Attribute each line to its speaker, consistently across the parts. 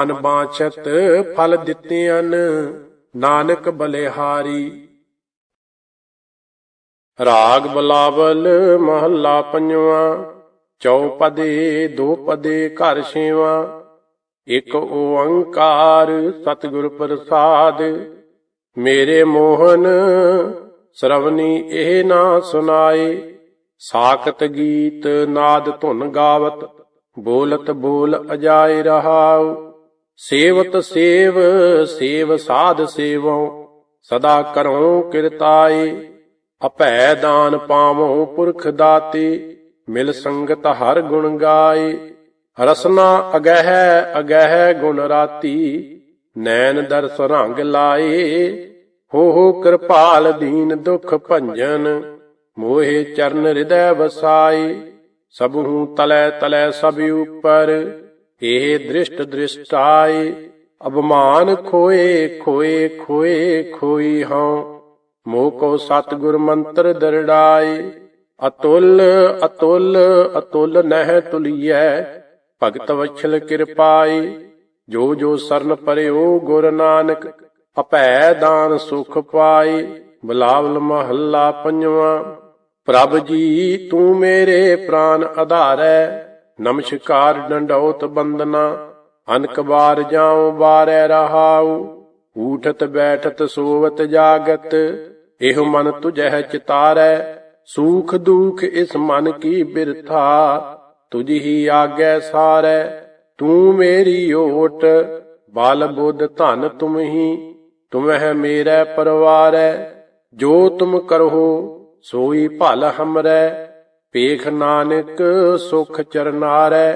Speaker 1: ਮਨ ਬਾਛਤ ਫਲ ਦਿੱਤਿਆਂ ਨਾਨਕ ਬਲਿਹਾਰੀ। ਰਾਗ ਬਲਾਵਲ ਮਹੱਲਾ ਪੰਜਵਾਂ। ਚੌਪਦੇ ਦੋ ਪਦੇ ਘਰ ਛੇਵਾਂ। ਇਕ ਓੰਕਾਰ ਸਤਿਗੁਰ ਪ੍ਰਸਾਦ। ਮੇਰੇ ਮੋਹਨ ਸਰਵਣੀ ਇਹ ਨਾ ਸੁਨਾਏ। ਸਾਕਤ ਗੀਤ ਨਾਦ ਧੁਨ ਗਾਵਤ ਬੋਲਤ ਬੋਲ ਅਜਾਏ ਰਹਾਉ। ਸੇਵਤ ਸੇਵ ਸੇਵ ਸਾਧ ਸੇਵੋ ਸਦਾ ਕਰਉ ਕਿਰਤਾਏ। ਅਭੈ ਦਾਨ ਪਾਵੋ ਪੁਰਖ ਦਾਤੇ ਮਿਲ ਸੰਗਤ ਹਰ ਗੁਣ ਗਾਏ। ਰਸਨਾ ਅਗਹਿ ਅਗਹਿ ਗੁਣ ਰਾਤੀ ਨੈਣ ਦਰਸ ਰੰਗ ਲਾਏ। ਹੋ ਕਿਰਪਾਲ ਦੀਨ ਦੁਖ ਭੰਜਨ ਮੋਹਿ ਚਰਨ ਹਿਰਦੈ ਵਸਾਈ। ਸਭੂ ਤਲੈ ਤਲੈ ਸਭ ਉਪਰ ਇਹ ਦ੍ਰਿਸ਼ਟ ਦ੍ਰਿਸ਼ਟਾਏ। ਅਭਮਾਨ ਖੋਏ ਖੋਏ ਖੋਏ ਖੋਈ ਹਉ ਮੋਹ ਕੋ ਸਤਿਗੁਰ ਮੰਤਰ ਦਰੜਾਏ। ਅਤੁਲ ਅਤੁਲ ਅਤੁਲ ਨਹਿ ਤੁਲੀਐ ਭਗਤ ਵਛਲ ਕਿਰਪਾਈ। ਜੋ ਜੋ ਸਰਨ ਪਰਿਓ ਗੁਰ ਨਾਨਕ ਅਭੈ ਦਾਨ ਸੁਖ ਪਾਈ। ਬਿਲਾਵਲ ਮਹੱਲਾ ਪੰਜਵਾਂ। ਪ੍ਰਭ ਜੀ ਤੂੰ ਮੇਰੇ ਪ੍ਰਾਨ ਆਧਾਰੈ। ਨਮਸਕਾਰ ਡੰਡੌਤ ਬੰਦਨਾ ਅਨਕ ਬਾਰ ਜਾਉ ਬਾਰੈ ਰਹਾਉ। ਊਠਤ ਬੈਠਤ ਸੋਵਤ ਜਾਗਤ ਇਹੋ ਮਨ ਤੁਝਹਿ ਚਿਤਾਰੈ। ਸੂਖ ਦੁਖ ਇਸ ਮਨ ਕੀ ਬਿਰਥਾ ਤੁਝ ਹੀ ਆਗੈ ਸਾਰੈ। ਤੂੰ ਮੇਰੀ ਓਟ ਬਲ ਬੁੱਧ ਧਨ ਤੁਮ ਹੀ ਤੁਮਹਿ ਮੇਰਾ ਪਰਵਾਰੈ। ਜੋ ਤੁਮ ਕਰਹੁ ਸੋਈ ਭਲ ਹਮਰੈ ਪੇਖ ਨਾਨਕ ਸੁਖ ਚਰਨਾਰੈ।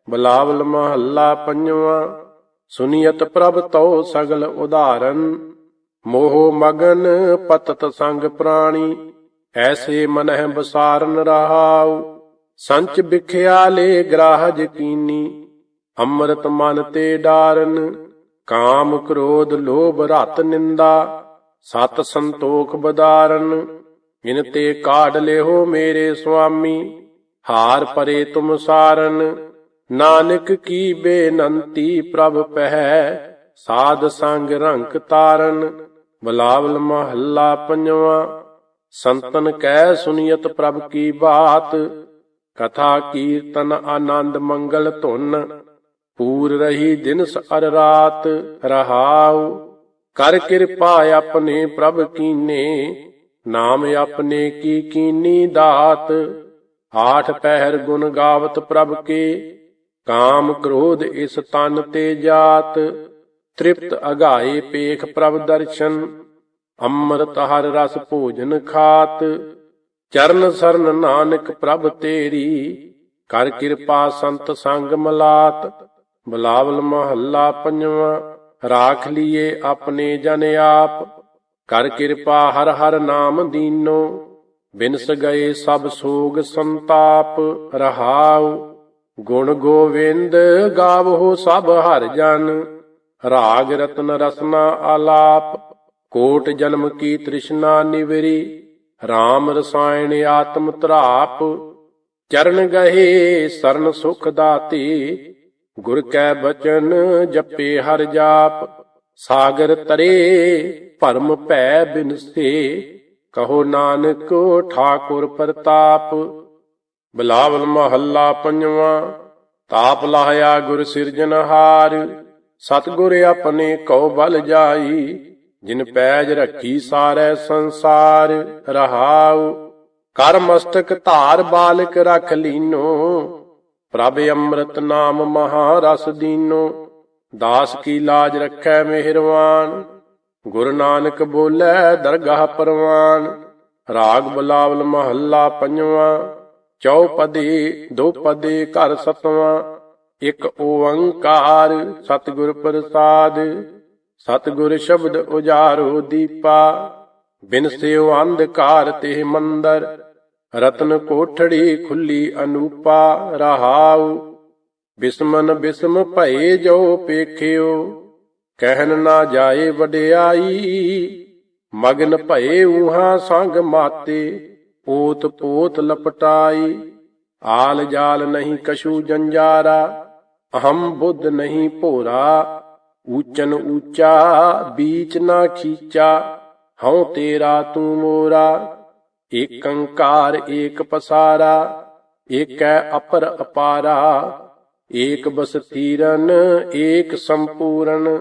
Speaker 1: ਬਿਲਾਵਲ ਮਹੱਲਾ ਪੰਜਵਾਂ। ਸੁਨੀਅਤ ਪ੍ਰਭ ਤਉ ਸਗਲ ਉਦਾਹਰਨ ਮੋਹ ਮਗਨ ਪਤਤ ਸੰਗ ਪ੍ਰਾਣੀ। ਐਸੇ ਮਨਹਿ ਬਸਾਰਨ ਰਹਾਉ ਸੰਚ ਬਿਖਿਆ ਲੇ ਗ੍ਰਾਹ ਯਕੀਨੀ। ਅੰਮ੍ਰਿਤ ਮਨ ਤੇ ਡਾਰਨ ਕਾਮ ਕ੍ਰੋਧ ਲੋਭ ਰਤ ਨਿੰਦਾ। ਸਤ ਸੰਤੋਖ ਬਦਾਰਨ ਇਨ ਤੇ ਕਾਢ ਲਿਓ ਮੇਰੇ ਸੁਆਮੀ। ਹਾਰ ਪਰੇ ਤੁਮ ਸਾਰਨ ਨਾਨਕ ਕੀ ਬੇਨੰਤੀ ਪ੍ਰਭ ਪਹਿ ਸਾਧ ਸੰਗ ਰੰਕ ਤਾਰਨ। ਬਿਲਾਵਲ ਮਹੱਲਾ ਪੰਜਵਾਂ। ਸੰਤਨ ਕੈ ਸੁਨੀਅਤ ਪ੍ਰਭ ਕੀ ਬਾਤ ਕਥਾ ਕੀਰਤਨ ਆਨੰਦ ਮੰਗਲ ਧੁਨ। ਪੂਰ ਰਹੀ ਦਿਨਸ ਅਰ ਰਾਤ ਰਹਾਉ। ਕਰ ਕਿਰਪਾ ਆਪਣੇ ਪ੍ਰਭ ਕੀਨੇ ਨਾਮ ਆਪਣੇ ਕੀ ਕੀਨੀ ਦਾਤ। ਆਠ ਪਹਿਰ ਗੁਣ ਗਾਵਤ ਪ੍ਰਭ ਕੇ ਕਾਮ ਕ੍ਰੋਧ ਇਸ ਤਨ ਤੇ ਜਾਤ। ਤ੍ਰਿਪਤ ਅਗਾਏ ਪੇਖ ਪ੍ਰਭ ਦਰਸ਼ਨ ਅੰਮ੍ਰਿਤ ਹਰ ਰਸ ਭੋਜਨ ਖਾਤ। ਚਰਨ ਸਰਨ ਨਾਨਕ ਪ੍ਰਭ ਤੇਰੀ ਕਰ ਕਿਰਪਾ ਸੰਤ ਸੰਗ ਮਲਾਤ। ਬਿਲਾਵਲ ਮਹੱਲਾ ਪੰਜਵਾਂ। ਰਾਖ ਲੀਏ ਆਪਣੇ ਜਨ ਆਪ ਕਰ ਕਿਰਪਾ ਹਰ ਹਰ ਨਾਮ ਦੀਨੋ। ਬਿਨਸ ਗਏ ਸਭ ਸੋਗ ਸੰਤਾਪ ਰਹਾਉ। ਗੁਣ ਗੋਵਿੰਦ ਗਾਵੋ ਸਭ ਹਰ ਜਨ ਰਾਗ ਰਤਨ ਰਸਨਾ ਆਲਾਪ। ਕੋਟ ਜਨਮ ਕੀ ਤ੍ਰਿਸ਼ਨਾ ਨਿਵਰੀ RAM ਰਸਾਇਣ ਆਤਮ ਤ੍ਰਾਪ। ਚਰਨ ਗਏ ਸਰਨ ਸੁਖ ਦਾਤੀ ਗੁਰ ਕੈ ਬਚਨ ਜਪੇ ਹਰ ਜਾਪ। ਸਾਗਰ ਤਰੇ ਭਰਮ ਭੈ ਬਿਨਸੇ ਕਹੋ ਨਾਨਕ ਠਾਕੁਰ ਪ੍ਰਤਾਪ। ਬਿਲਾਵਲ ਮਹੱਲਾ ਪੰਜਵਾਂ। ਤਾਪ ਲਾਹਿਆ ਗੁਰ ਸਿਰਜਨਹਾਰ ਸਤਿਗੁਰ ਆਪਣੇ ਕਉ ਬਲ ਜਾਈ। ਜਿਨ ਪੈਜ ਰੱਖੀ ਸਾਰੈ ਸੰਸਾਰ ਰਹਾਉ। ਕਰ ਮਸਤਕ ਧਾਰ ਬਾਲਕ ਰਖ ਲੀਨੋ ਪ੍ਰਭ ਅੰਮ੍ਰਿਤ ਨਾਮ ਮਹਾ ਰਸ ਦੀਨੋ। ਦਾਸ ਕੀ ਲਾਜ ਰੱਖੈ ਮਿਹਰਵਾਨ ਗੁਰੂ ਨਾਨਕ ਬੋਲੇ ਦਰਗਾਹ ਪਰਵਾਨ। ਰਾਗ ਬਿਲਾਵਲ ਮਹੱਲਾ ਪੰਜਵਾਂ। ਚੌਪਦੀ ਦੋ ਪਦੇ ਘਰ ਸਤਵਾਂ। ਇਕ ਓੰਕਾਰ ਸਤਿਗੁਰ ਪ੍ਰਸਾਦ। ਸਤਿਗੁਰ ਸ਼ਬਦ ਉਜਾਰੋ ਦੀਪਾ ਬਿਨ ਸਿਉ ਅੰਧਕਾਰ ਤੇ ਮੰਦਰ। ਰਤਨ ਕੋਠੜੀ ਖੁੱਲੀ ਅਨੂਪਾ ਰਹਾਉ। ਬਿਸਮਨ ਬਿਸਮ ਭਏ ਜੋ ਪੇਖਿਓ ਕਹਿਨ ਨਾ ਜਾਏ ਵਡਿਆਈ। ਮਗਨ ਭਏ ਊਹਾਂ ਸੰਗ ਮਾਤੇ ਓਤ ਪੋਤ ਲਪਟਾਈ। ਆਲ ਜਾਲ ਨਹੀਂ ਕਛੂ ਜੰਜਾਰਾ अहम बुद्ध नहीं भोरा, ऊचन ऊंचा बीच ना खींचा, हऊँ तेरा तू मोरा। एक अंकार एक पसारा, एक अपर अपारा, एक बस तीरन एक संपूर्ण,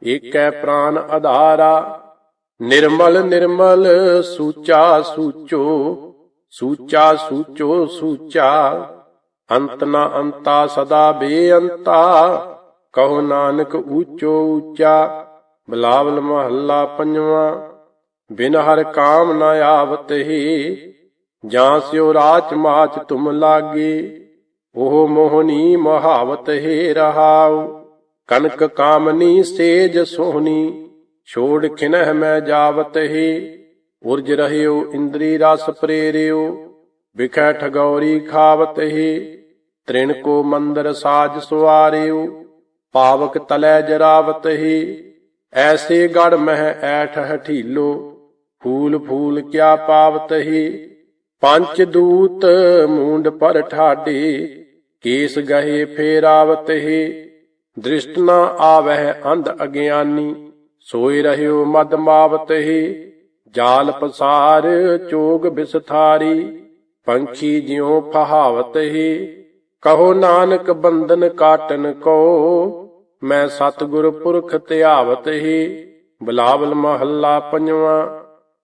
Speaker 1: एक प्राण आधारा। निर्मल निर्मल सूचा सूचो, सूचा सूचो सूचा, अंत न अंता सदा बेअंता, कहो नानक ऊंचो ऊंचा। बिलावल महला पंजवा। बिन हर काम न आवत ही, जां स्यो राच माच तुम लागे, ओह मोहनी महावत हे रहाऊ। कनक कामनी सेज सोहनी, छोड़ खिनह मैं जावत हे। उर्ज रहियो इंद्री रस प्रेरियो, बिखै ठगौरी खावत हे। तृण को मंदर साज सुवारियो, पावक तलै जरावत हे। ऐसे गढ़ मह ऐठ हठीलो, फूल फूल क्या पावत हे। पंच दूत मूंड पर ठाडे, केस गहे फेरावत हे। दृष्ट न आवह अंध अज्ञानी, सोए रहियो मद मावत हे। जाल पसार चोग बिसथारी, पंखी ज्यों फहावत हे। कहो नानक बंधन काटन को, मैं सतगुर पुरख त्यावत हे। बिलावल महला पंजवा।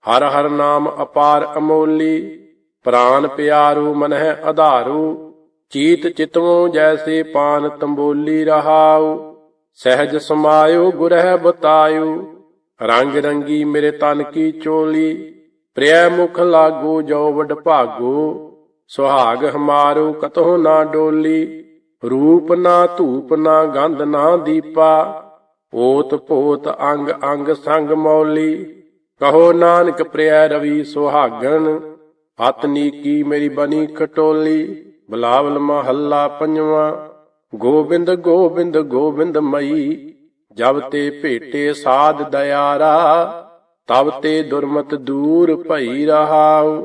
Speaker 1: हर हर नाम अपार अमोली, प्राण प्यारो मनह आधारू। चीत चितवों जैसे पान तंबोली रहाऊ, सहज समायो गुरह बतायो। रंग रंगी मेरे तन की चोली, प्रिय मुख लागो जो वड भागो। सुहाग हमारो कतहो ना डोली, रूप ना धूप ना गंध ना दीपा। ओत पोत अंग अंग संग मौली, कहो नानक प्रिय रवि सुहागन। हत नीकी मेरी बनी खटोली। बिलावल महला पंजवा। गोबिंद गोबिंद गोबिंद मई, जब ते भेटे साध दयारा। तब ते दुर्मत दूर भई रहाऊ,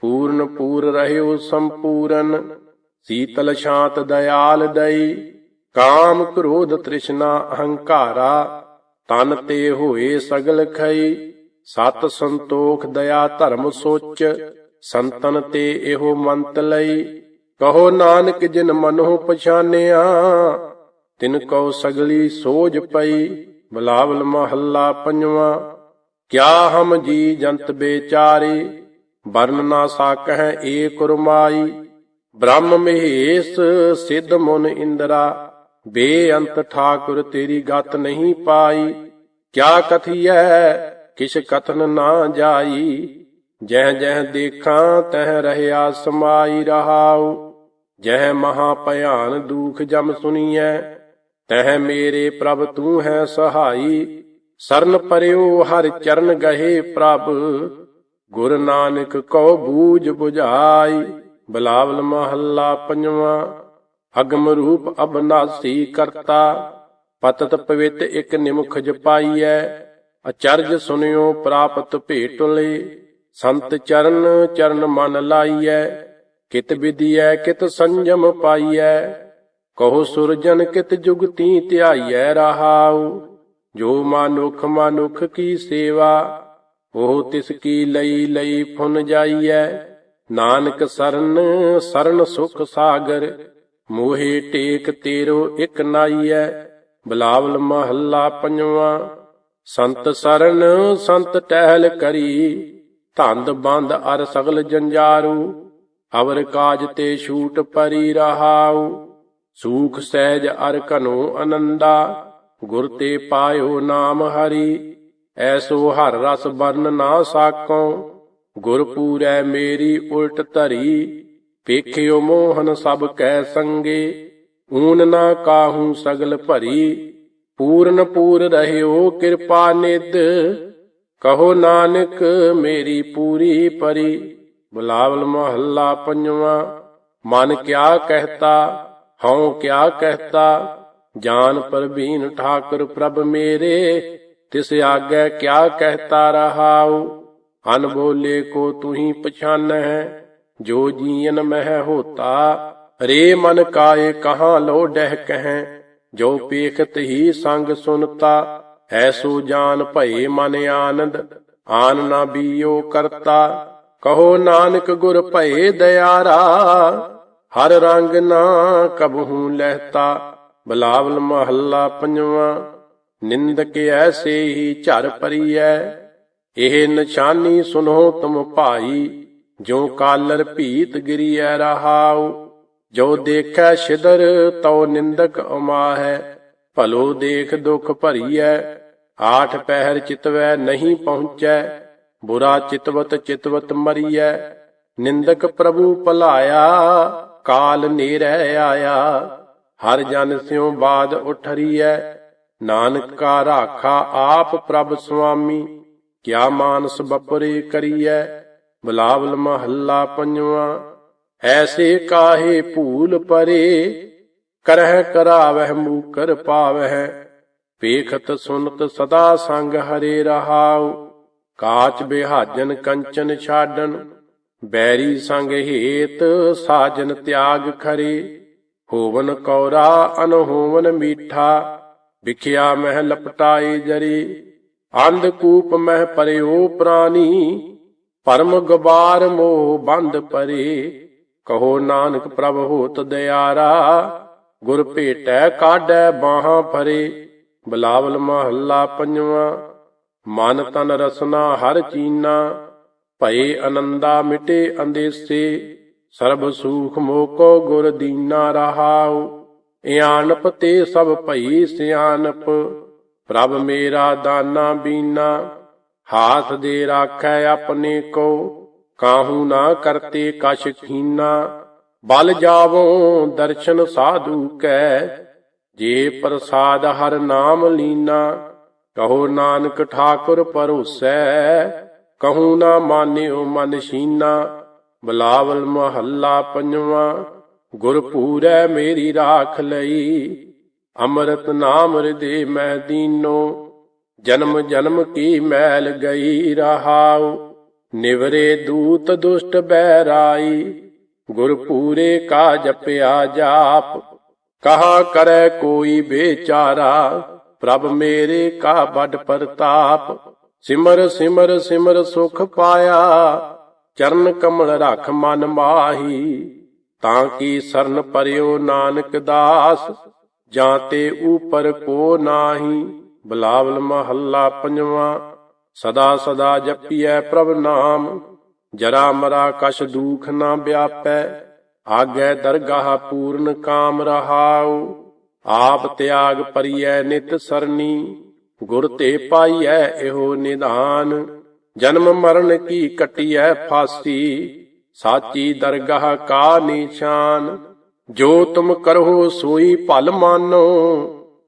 Speaker 1: पूर्ण पूर रहयो संपूरन। शीतल शांत दयाल दई, काम क्रोध तृष्णा अहंकारा। तन ते होए सगल खई, सत संतोख दया धर्म सोच। संतन ते एहो मंत लई, कहो नानक जिन मनो पछानिया। तिन को सगली सोज पई। बिलावल महला पंजवा। क्या हम जी जंत बेचारे, बरन ना साकह एक रुमाई। ब्रह्म महेश सिद्ध मुन इंद्रा, बेअंत ठाकुर तेरी गत नहीं पाई। क्या कथिय किस कथन ना जाई, जह जह देखा तह रहया समाई रहाऊ। जह महाभयान दुख जम सुनिए, तह मेरे प्रभ तू है सहाई। सरन परयो हर चरण गहे प्रभ, गुर नानक को बूझ बुझाई। बिलावल महला पंजवा। अगम रूप अबनासी करता, पतत पवित एक निमुख जपाईਐ। अचरज सुनियो प्राप्त भेटले, संत चरण चरण मन लाईਐ। कित विधियै कित संयम पाईਐ, कहो सुरजन कित जुगती ध्याईਐ रहाऊ। जो मानुख मानुख की सेवा, ओह तिसकी लई लई फुन जाईਐ। नानक सरन सरन सुख सागर, मोहे टेक तेरो इक नाईਐ। बिलावल महला पंजवा। संत सरन संत टहल करी, धंद बंद अर सगल जंजारू। अवर काज ते छूट परी रहाऊ, सूख सहज अर घनो आनंदा। गुर ते पायो नाम हरि, ऐसो हर रस बरन ना साको। गुर पूरै मेरी उल्ट धरी, पेखियो मोहन सब कै संगे। ऊन ना काहू सगल भरी, पूਰਨ पूर ਰਹਿਓ ਕਿਰਪਾ ਨਿਧ। ਕਹੋ ਨਾਨਕ ਮੇਰੀ ਪੂਰੀ ਪਰੀ। ਬਿਲਾਵਲ ਮਹੱਲਾ ਪੰਜਵਾਂ। ਮਨ ਕਿਆ ਕਹਿਤਾ ਹਉ ਕਿਆ ਕਹਿਤਾ, ਜਾਨ ਪ੍ਰਵੀਨ ਠਾਕੁਰ ਪ੍ਰਭ ਮੇਰੇ। ਤਿਸ ਆਗੈ ਕਿਆ ਕਹਿਤਾ ਰਹਾਉ, ਅਨ ਬੋਲੇ ਕੋ ਤੁਹੀ ਪਛਾਨਹਿ। ਜੋ ਜੀਨ ਮਹਿ ਹੋਤਾ रे मन काए कहाँ लो डह कहें, जो पेखत ही संग सुनता। ऐसो जान भये मन आनंद, आन न बीयो करता। कहो नानक गुर भये दयारा, हर रंग ना कबहू लहता। बिलावल महला पंजवा। निंदक ऐसे ही झर परियै, एह निशानी सुनो तुम भाई। जो कालर भीत गिरियै रहाऊ, जो देखै छिदर तो निंदक अमाहै। भलो देख दुख भरीयै, आठ पहर चितवै नहीं पहुँचै। बुरा चितवत चितवत मरीयै, निंदक प्रभु भलाया। काल नेरै आया, हर जन स्यों बाद उठरीयै। नानक का राखा आप प्रभ स्वामी, क्या मानस बपुरे करियै। बिलावल महला पंजवा। ऐसे काहे भूल परे, करह करावह मूकर पावह। पेखत सुनत सदा संग हरे रहाऊ, काच बिहाजन कंचन छाडन। बैरी संग हेत साजन त्याग खरे। होवन कौरा अनहोवन मीठा, बिखिया मह लपटाए जरे। अंधकूप मह परयो प्राणी, परम गबार मोह बंद परे। कहो नानक प्रभ होत दयारा, गुर भेटै काढै बाहां फरे। बिलावल महला पंजवा। मन तन रसना हर चीना, भये आनंदा मिटे अंदेसे। सर्ब सूख मोको गुर दीना रहाऊ, इयानप ते सब भई सियानप। प्रभ मेरा दाना बीना, हाथ दे राखै अपने को। काहू ना करते कछ कीना, बल जावों दर्शन साधु कै। जे प्रसाद हर नाम लीना, कहो नानक ठाकुर भरोसै। कहूँ ना मान्यो मन शीना। बिलावल महला पंजवा। गुर पूरै मेरी राख लई, अमृत नाम हृदय मैं दीनो। जन्म जन्म की मैल गई रहाऊ, निवरे दूत दुष्ट बैराई। गुर पूरे का जपया जाप, कहा करे कोई बेचारा। प्रभ मेरे का बड़ प्रताप, सिमर सिमर सिमर सुख पाया। चरण कमल रख मन माही, ताकि सरन परियो नानक दास। जाते ऊपर को नाही। बिलावल महला पंजवा। सदा सदा जपियै प्रभ नाम, जरा मरा कछ दुख न व्यापै। आगे दरगाह पूर्ण काम रहाऊ, आप त्याग परियै नित सरनी। गुर ते पाइयै एहो निधान, जन्म मरण की कटियै फांसी। साची दरगाह का निशान, जो तुम करहो सोई भल मानो।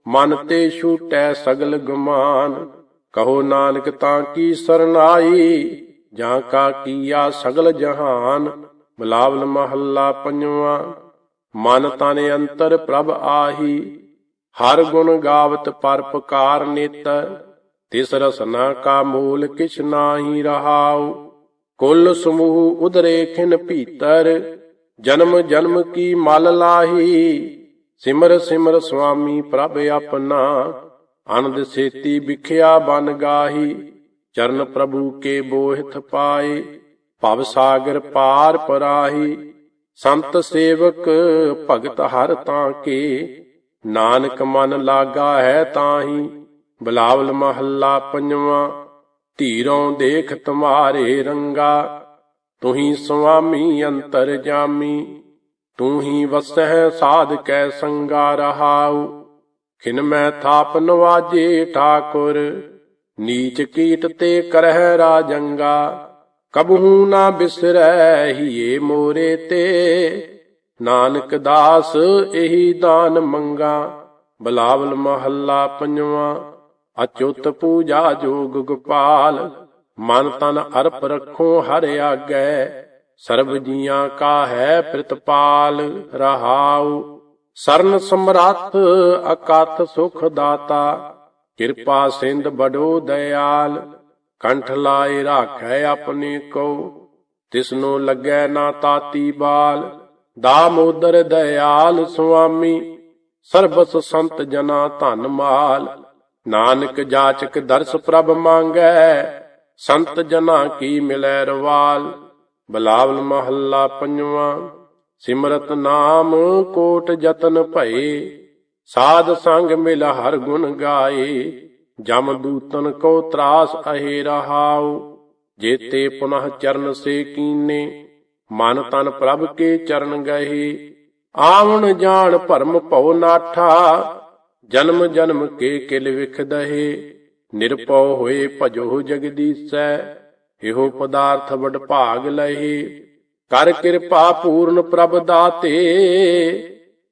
Speaker 1: मन ते छूटै सगल गुमान, कहो नानक ताकी सरनाई। जां का किया सगल जहान। बिलावल महला पंजवा। मन तन अंतर प्रभ आही, हर गुण गावत परोपकार नित। तिस रसना का मोल किछ नाही रहाऊ, कुल समूह उदरे खिन भीतर। जन्म जन्म की मल लाही, सिमर सिमर स्वामी प्रभ अपना। आनंद सेती बिखिया बन गाही, चरण प्रभु के बोहित पाए। भव सागर पार पराही, संत सेवक भगत हर ताके। नानक मन लागा है ताही। बिलावल महला पंजवा। धीरों देख तुम्हारे रंगा, तुही स्वामी अंतर जामी। तू ही वसह साध कै संगा रहाऊ, खिन मैं थाप नवाजे ठाकुर। नीच कीट ते करह राजंगा, कबहू ना बिसरै हिये मोरे ते। नानक दास एही दान मंगा। बिलावल महला पंजवा। अच्युत पूजा जोग गोपाल, मन तन अर्प रखो हर आगै। सर्ब जियां का है प्रतिपाल रहाऊ, सरन समरथ अकथ सुख दाता। कृपा सिंध बड़ो दयाल, कंठ लाए राखै अपने को। तिसनो लगै ना ताती बाल, दामोदर दयाल सुआमी, ਸਰਬਸ ਸੰਤ ਜਨਾ ਧਨ ਮਾਲ। ਨਾਨਕ ਜਾਚਕ ਦਰਸ ਪ੍ਰਭ ਮੰਗੈ, ਸੰਤ ਜਨਾ ਕੀ ਮਿਲੈ ਰਵਾਲ। ਬਿਲਾਵਲ ਮਹੱਲਾ ਪੰਜਵਾਂ। ਸਿਮਰਤ ਨਾਮ ਕੋਟ ਜਤਨ ਭਏ, ਸਾਧ ਸੰਗ ਮਿਲ ਹਰ ਗੁਣ ਗਾਏ। ਜਮ ਦੂਤਨ ਕੋ ਤਰਾਸ ਅਹੇ ਰਹਾਉ, ਜੇਤੇ ਪੁਨః ਚਰਨ ਸੇ ਕੀਨੇ। ਮਨ ਤਨ ਪ੍ਰਭ ਕੇ ਚਰਨ ਗਏ, ਆਵਣ ਜਾਣ ਭਰਮ ਭਉ ਨਾਠਾ। ਜਨਮ ਜਨਮ ਕੇ ਕਿਲ ਵਿਖ ਦਹੇ, ਨਿਰਭਉ ਹੋਏ ਭਜੋ ਜਗਦੀਸੈ। ਇਹੋ ਪਦਾਰਥ ਵਡ ਭਾਗ ਲਹੇ, ਕਰ ਕਿਰਪਾ ਪੂਰਨ ਪ੍ਰਭ ਦਾਤੇ।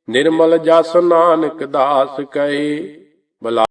Speaker 1: ਨਿਰਮਲ ਜਸ ਨਾਨਕ ਦਾਸ ਕਹੇ।